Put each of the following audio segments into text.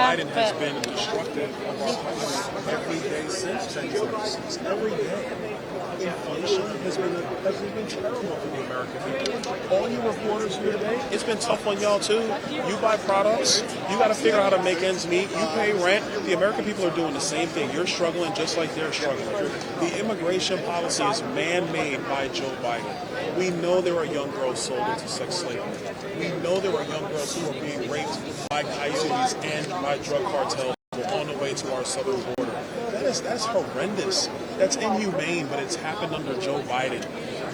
Biden has been destructive of our country every day since January 6th. Every day. Inflation has been terrible for the American people. All you reporters here today, it's been tough on y'all too. You buy products, you got to figure out how to make ends meet. You pay rent. The American people are doing the same thing. You're struggling just like they're struggling. The immigration policy is man-made by Joe Biden. We know there are young girls sold into sex slavery. We know there are young girls who are being raped by coyotes and by drug cartels on the way to our southern border. That's horrendous. That's inhumane, but it's happened under Joe Biden.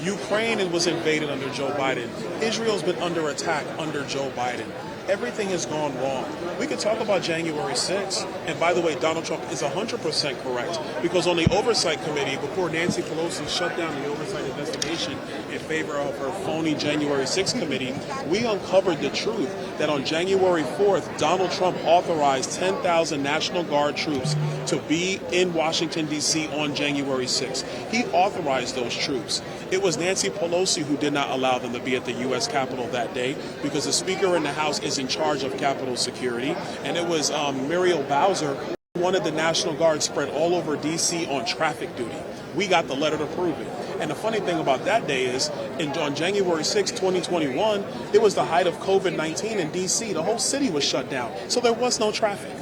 Ukraine was invaded under Joe Biden. Israel's been under attack under Joe Biden. Everything has gone wrong. We could talk about January 6th. And by the way, Donald Trump is 100% correct. Because on the Oversight Committee, before Nancy Pelosi shut down the oversight investigation in favor of her phony January 6th committee, we uncovered the truth that on January 4th, Donald Trump authorized 10,000 National Guard troops to be in Washington, D.C. on January 6th. He authorized those troops. It was Nancy Pelosi who did not allow them to be at the U.S. Capitol that day because the Speaker in the House is in charge of Capitol security. And it was Muriel Bowser who wanted the National Guard spread all over D.C. on traffic duty. We got the letter to prove it. And the funny thing about that day is, on January 6, 2021, it was the height of COVID-19 in D.C. The whole city was shut down, so there was no traffic.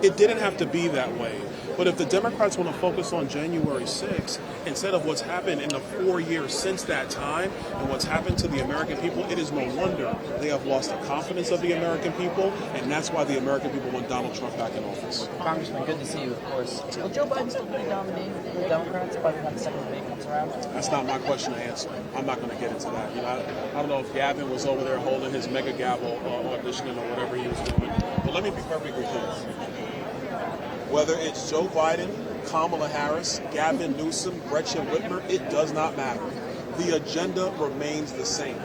It didn't have to be that way. But if the Democrats want to focus on January 6th, instead of what's happened in the 4 years since that time and what's happened to the American people, it is no wonder they have lost the confidence of the American people, and that's why the American people want Donald Trump back in office. Congressman, good to see you, of course. Will Joe Biden still be dominating the Democrats by the time the second debate comes around? That's not my question to answer. I'm not going to get into that. I don't know if Gavin was over there holding his mega gavel auditioning or whatever he was doing. But let me be perfectly clear. Whether it's Joe Biden, Kamala Harris, Gavin Newsom, Gretchen Whitmer, it does not matter. The agenda remains the same.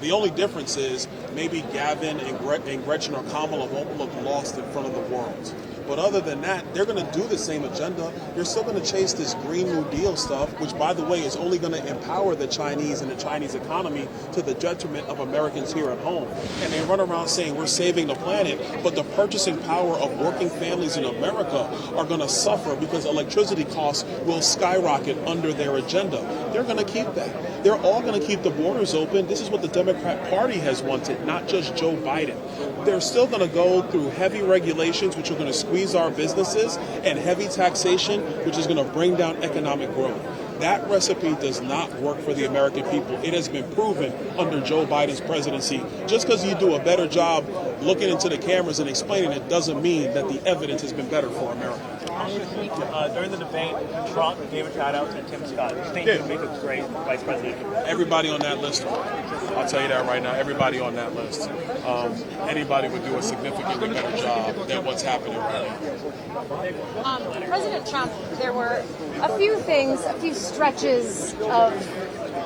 The only difference is maybe Gavin and Gretchen or Kamala won't look lost in front of the world. But other than that, they're going to do the same agenda. They're still going to chase this Green New Deal stuff, which, by the way, is only going to empower the Chinese and the Chinese economy to the detriment of Americans here at home. And they run around saying we're saving the planet, but the purchasing power of working families in America are going to suffer because electricity costs will skyrocket under their agenda. They're going to keep that. They're all going to keep the borders open. This is what the Democrat Party has wanted, not just Joe Biden. They're still going to go through heavy regulations, which are going to squeeze our businesses, and heavy taxation, which is going to bring down economic growth. That recipe does not work for the American people. It has been proven under Joe Biden's presidency. Just because you do a better job looking into the cameras and explaining it doesn't mean that the evidence has been better for America. During the debate, Trump gave a shout out to Tim Scott. You think he would make a great vice president? Everybody on that list. I'll tell you that right now. Everybody on that list. Anybody would do a significantly better job than what's happening right now. President Trump, there were a few things, a few stretches of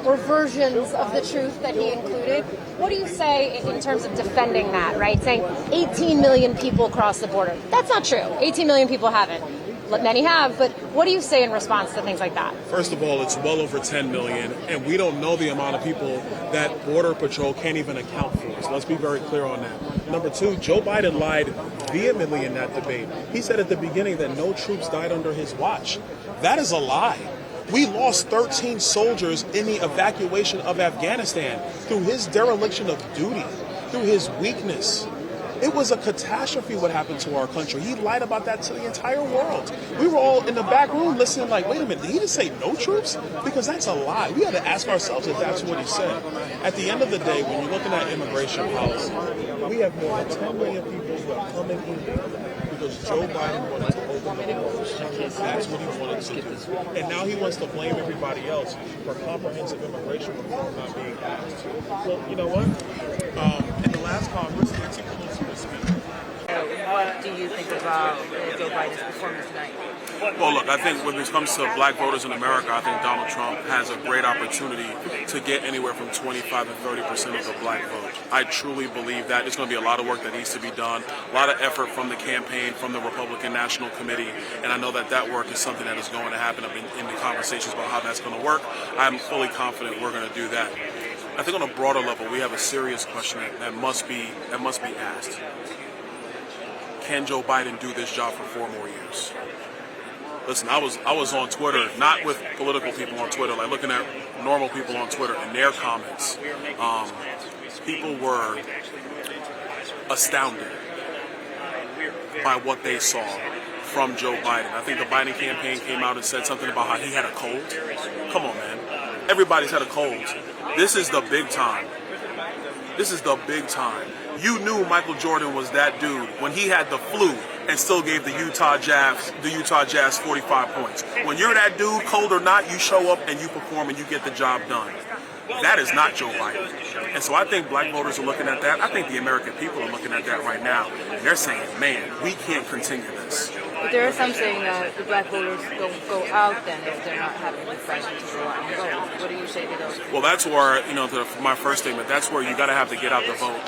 or versions of the truth that he included. What do you say in terms of defending that, right? Saying 18 million people crossed the border. That's not true. 18 million people haven't. Many have, but what do you say in response to things like that? First of all, it's well over 10 million, and we don't know the amount of people that Border Patrol can't even account for. So let's be very clear on that. Number two, Joe Biden lied vehemently in that debate. He said at the beginning that no troops died under his watch. That is a lie. We lost 13 soldiers in the evacuation of Afghanistan through his dereliction of duty, through his weakness. It was a catastrophe what happened to our country. He lied about that to the entire world. We were all in the back room listening like, wait a minute, did he just say no troops? Because that's a lie. We got to ask ourselves if that's what he said. At the end of the day, when you're looking at immigration policy, we have more than 10 million people who are coming in because Joe Biden wanted to open the doors. That's what he wanted to do. And now he wants to blame everybody else for comprehensive immigration reform not being passed. Well, you know what? In the last Congress, Nancy Pelosi was speaking. What do you think about Joe Biden's performance tonight? Well, look, I think when it comes to black voters in America, I think Donald Trump has a great opportunity to get anywhere from 25 to 30% of the black vote. I truly believe that. There's going to be a lot of work that needs to be done, a lot of effort from the campaign, from the Republican National Committee, and I know that that work is something that is going to happen in the conversations about how that's going to work. I'm fully confident we're going to do that. I think on a broader level, we have a serious question that must be asked. can Joe Biden do this job for 4 more years? Listen, I was on Twitter, not with political people on Twitter, like looking at normal people on Twitter and their comments. People were astounded by what they saw from Joe Biden. I think the Biden campaign came out and said something about how he had a cold. Come on, man. Everybody's had a cold. This is the big time. This is the big time. You knew Michael Jordan was that dude when he had the flu and still gave the Utah Jazz 45 points. When you're that dude, cold or not, you show up and you perform and you get the job done. That is not Joe Biden. And so I think black voters are looking at that. I think the American people are looking at that right now. And they're saying, man, we can't continue this. But there are some saying that the black voters don't go out then if they're not having the pressure to go out and vote. What do you say to those? Well, that's where, to my first statement, that's where you got to have the get out the vote